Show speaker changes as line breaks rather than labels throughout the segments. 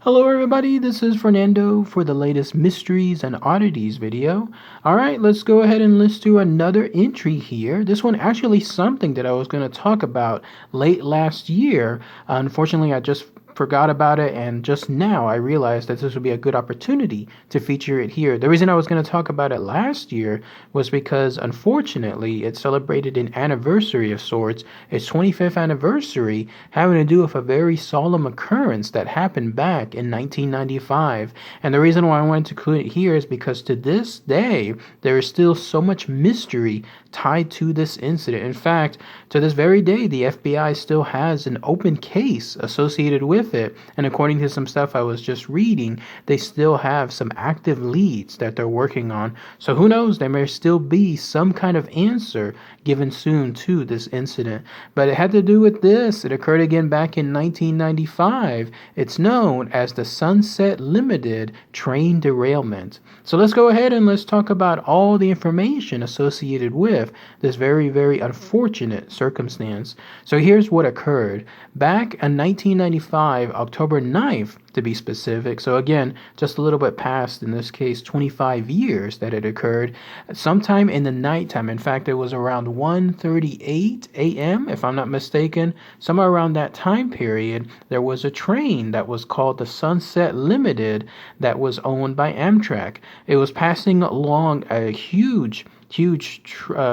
Hello everybody, this is Fernando for the latest Mysteries and Oddities video. Alright, let's go ahead and let's do another entry here. This one actually something that I was going to talk about late last year. Unfortunately, I just forgot about it, and just now I realized that this would be a good opportunity to feature it here. The reason I was going to talk about it last year was because unfortunately it celebrated an anniversary of sorts, its 25th anniversary, having to do with a very solemn occurrence that happened back in 1995. And the reason why I wanted to include it here is because to this day there is still so much mystery tied to this incident. In fact, to this very day, the FBI still has an open case associated with it. And according to some stuff I was just reading, they still have some active leads that they're working on. So who knows, there may still be some kind of answer given soon to this incident. But it had to do with this. It occurred again back in 1995. It's known as the Sunset Limited Train Derailment. So let's go ahead and let's talk about all the information associated with this very, very unfortunate circumstance. So here's what occurred. Back in 1995, October 9th, to be specific. So again, just a little bit past, in this case, 25 years that it occurred. Sometime in the nighttime, in fact, it was around 1:38 a.m., if I'm not mistaken, somewhere around that time period, there was a train that was called the Sunset Limited that was owned by Amtrak. It was passing along a huge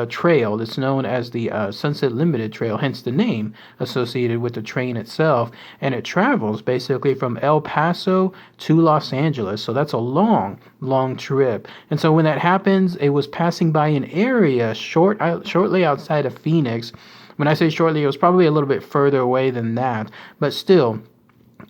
trail that's known as the Sunset Limited Trail, hence the name associated with the train itself. And it travels basically from El Paso to Los Angeles. So that's a long trip. And so when that happens, it was passing by an area shortly outside of Phoenix. When I say shortly, it was probably a little bit further away than that, but still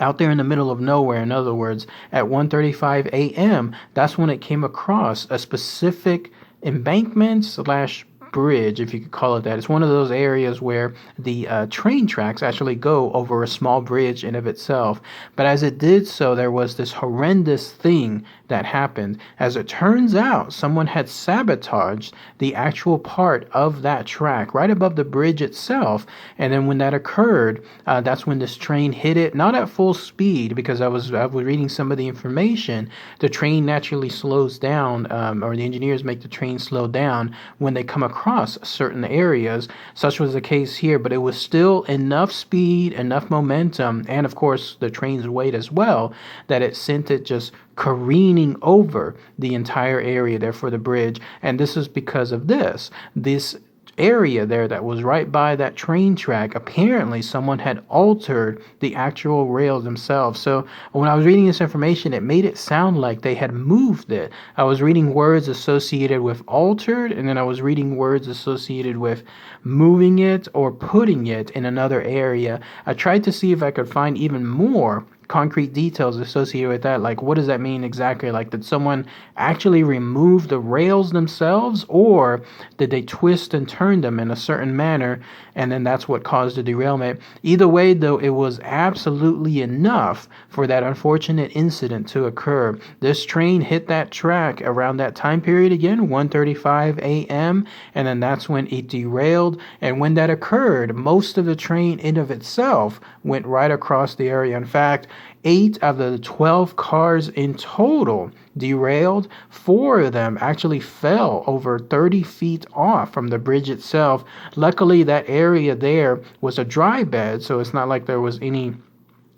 out there in the middle of nowhere. In other words, at 1:35 a.m., that's when it came across a specific embankment slash bridge, if you could call it that. It's one of those areas where the train tracks actually go over a small bridge in of itself. But as it did so, there was this horrendous thing that happened. As it turns out, someone had sabotaged the actual part of that track right above the bridge itself. And then when that occurred, that's when this train hit it, not at full speed, because I was reading some of the information. The train naturally slows down, or the engineers make the train slow down when they come across certain areas. Such was the case here, but it was still enough speed, enough momentum, and of course the train's weight as well, that it sent it just careening over the entire area there for the bridge. And this is because of this area there that was right by that train track. Apparently someone had altered the actual rails themselves. So when I was reading this information, it made it sound like they had moved it. I was reading words associated with altered, and then I was reading words associated with moving it or putting it in another area. I tried to see if I could find even more concrete details associated with that. Like, what does that mean exactly? Like, did someone actually remove the rails themselves, or did they twist and turn them in a certain manner, and then that's what caused the derailment? Either way, though, it was absolutely enough for that unfortunate incident to occur. This train hit that track around that time period again, 1:35 a.m., and then that's when it derailed. And when that occurred, most of the train in of itself went right across the area. In fact, 8 of the 12 cars in total derailed. 4 of them actually fell over 30 feet off from the bridge itself. Luckily, that area there was a dry bed, so it's not like there was any,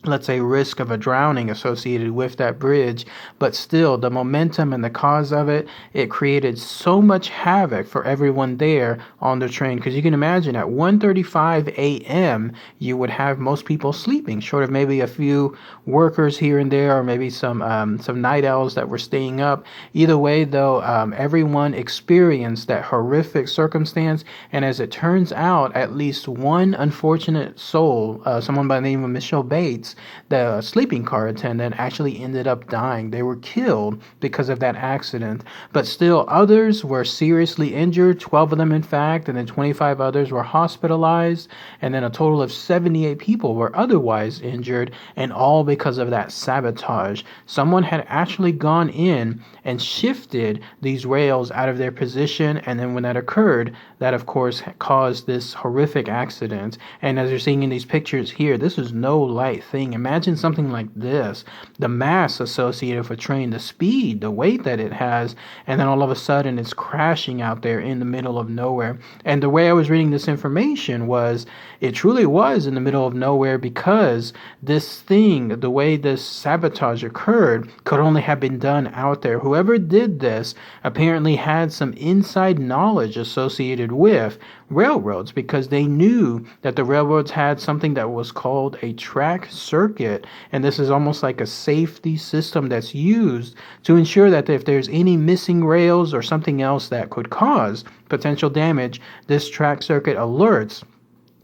let's say, risk of a drowning associated with that bridge. But still, the momentum and the cause of it, it created so much havoc for everyone there on the train. Because you can imagine at 1:35 a.m., you would have most people sleeping, short of maybe a few workers here and there, or maybe some night owls that were staying up. Either way, though, everyone experienced that horrific circumstance. And as it turns out, at least one unfortunate soul, someone by the name of Michelle Bates, the sleeping car attendant, actually ended up dying. They were killed because of that accident. But still, others were seriously injured, 12 of them in fact, and then 25 others were hospitalized, and then a total of 78 people were otherwise injured, and all because of that sabotage. Someone had actually gone in and shifted these rails out of their position, and then when that occurred, that of course caused this horrific accident. And as you're seeing in these pictures here, this is no light thing. thing. Imagine something like this, the mass associated with a train, the speed, the weight that it has, and then all of a sudden it's crashing out there in the middle of nowhere. And the way I was reading this information was it truly was in the middle of nowhere, because this thing, the way this sabotage occurred, could only have been done out there. Whoever did this apparently had some inside knowledge associated with railroads, because they knew that the railroads had something that was called a track circuit, and this is almost like a safety system that's used to ensure that if there's any missing rails or something else that could cause potential damage, this track circuit alerts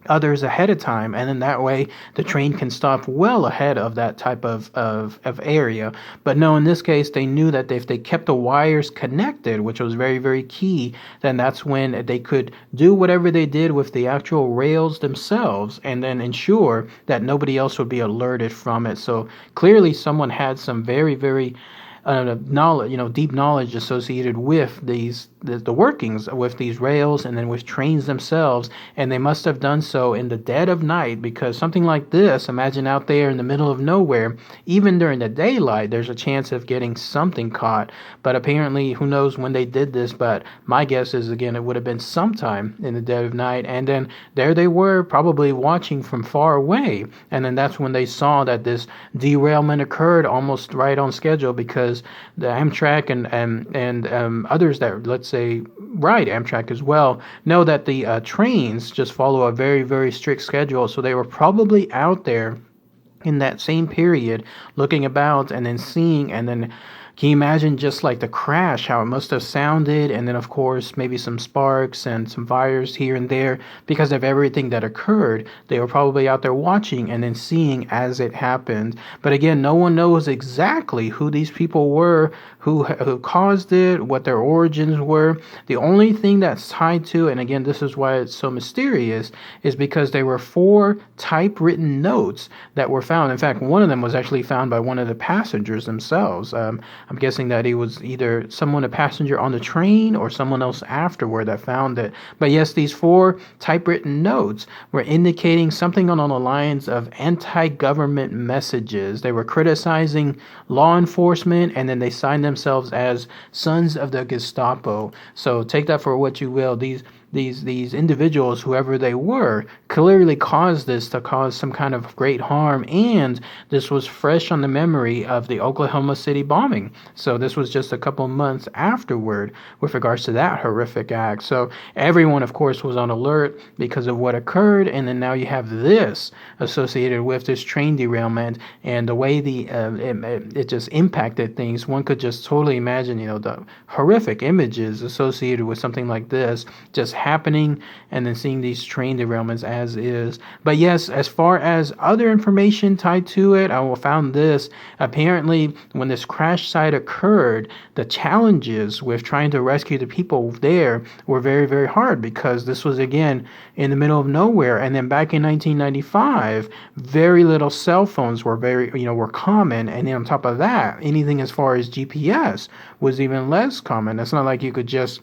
others ahead of time, and then that way the train can stop well ahead of that type of area. But no, in this case, they knew that if they kept the wires connected, which was very, very key, then that's when they could do whatever they did with the actual rails themselves, and then ensure that nobody else would be alerted from it. So clearly someone had some very, very knowledge, deep knowledge associated with the workings with these rails and then with trains themselves, and they must have done so in the dead of night, because something like this, imagine out there in the middle of nowhere, even during the daylight, there's a chance of getting something caught. But apparently, who knows when they did this, but my guess is, again, it would have been sometime in the dead of night, and then there they were, probably watching from far away, and then that's when they saw that this derailment occurred almost right on schedule, because the Amtrak and others that, let's say, ride Amtrak as well, know that the trains just follow a very, very strict schedule. So they were probably out there in that same period looking about and then seeing, and then can you imagine just like the crash, how it must have sounded, and then of course maybe some sparks and some fires here and there because of everything that occurred. They were probably out there watching and then seeing as it happened. But again, no one knows exactly who these people were, who caused it, what their origins were. The only thing that's tied to, and again, this is why it's so mysterious, is because there were 4 typewritten notes that were found. In fact, one of them was actually found by one of the passengers themselves. I'm guessing that he was either a passenger on the train or someone else afterward that found it. But yes, these 4 typewritten notes were indicating something along the lines of anti-government messages. They were criticizing law enforcement, and then they signed themselves as Sons of the Gestapo. So take that for what you will. These individuals, whoever they were, clearly caused this to cause some kind of great harm, and this was fresh on the memory of the Oklahoma City bombing. So this was just a couple months afterward with regards to that horrific act. So everyone, of course, was on alert because of what occurred, and then now you have this associated with this train derailment and the way it just impacted things. One could just totally imagine, the horrific images associated with something like this just happening, and then seeing these train derailments as is. But yes, as far as other information tied to it, I found this. Apparently, when this crash site occurred, the challenges with trying to rescue the people there were very, very hard, because this was, again, in the middle of nowhere. And then back in 1995, very little cell phones were were common. And then on top of that, anything as far as GPS was even less common. It's not like you could just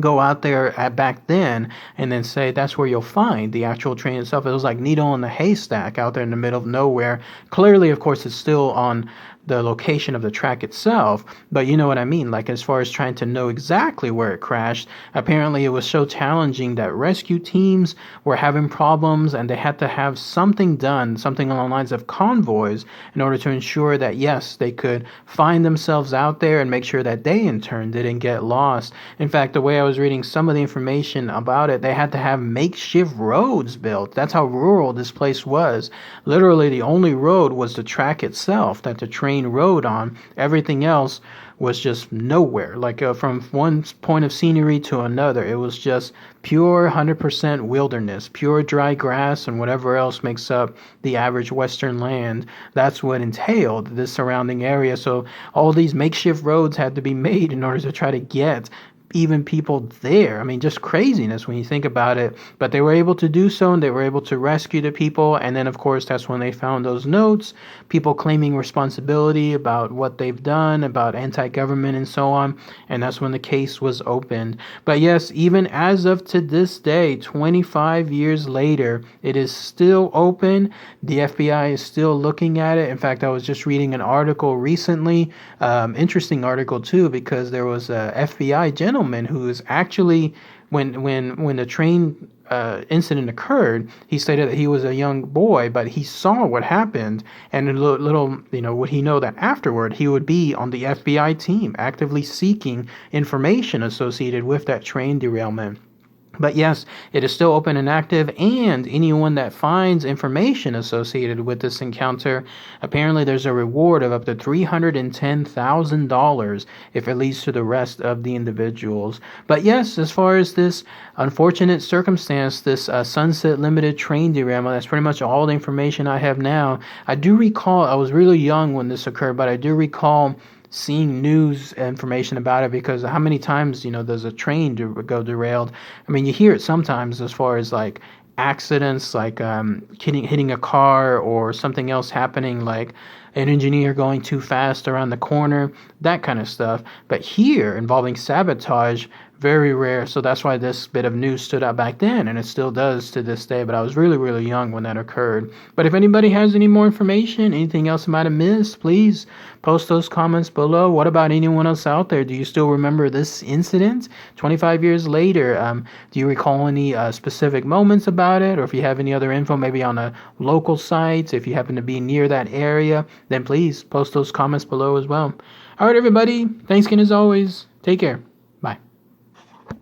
go out there back then and then say that's where you'll find the actual train itself. It was like needle in the haystack out there in the middle of nowhere. Clearly, of course, it's still on the location of the track itself, but you know what I mean, like as far as trying to know exactly where it crashed. Apparently it was so challenging that rescue teams were having problems, and they had to have something done, something along the lines of convoys, in order to ensure that yes, they could find themselves out there and make sure that they in turn didn't get lost. In fact, the way I was reading some of the information about it, they had to have makeshift roads built. That's how rural this place was. Literally the only road was the track itself that the train rode on. Everything else was just nowhere, like from one point of scenery to another. It was just pure 100% wilderness, pure dry grass, and whatever else makes up the average western land. That's what entailed this surrounding area. So all these makeshift roads had to be made in order to try to get even people there. I mean, just craziness when you think about it. But they were able to do so, and they were able to rescue the people. And then, of course, that's when they found those notes, people claiming responsibility about what they've done, about anti-government and so on. And that's when the case was opened. But yes, even as of to this day, 25 years later, it is still open. The FBI is still looking at it. In fact, I was just reading an article recently, interesting article too, because there was a FBI gentleman who is actually, when the train incident occurred, he stated that he was a young boy, but he saw what happened, and little, would he know that afterward he would be on the FBI team, actively seeking information associated with that train derailment. But yes, it is still open and active, and anyone that finds information associated with this encounter, apparently there's a reward of up to $310,000 if it leads to the rest of the individuals. But yes, as far as this unfortunate circumstance, this Sunset Limited train derailment, that's pretty much all the information I have now. I do recall, I was really young when this occurred, but I do recall seeing news information about it, because how many times does a train go derailed? I mean, you hear it sometimes as far as like accidents, like hitting a car or something else happening, like an engineer going too fast around the corner, that kind of stuff. But here, involving sabotage, very rare. So that's why this bit of news stood out back then, and it still does to this day. But I was really, really young when that occurred. But if anybody has any more information, anything else I might have missed, please post those comments below. What about anyone else out there? Do you still remember this incident 25 years later? Do you recall any specific moments about it? Or if you have any other info, maybe on a local site, if you happen to be near that area, then please post those comments below as well. All right, everybody. Thanks again as always. Take care.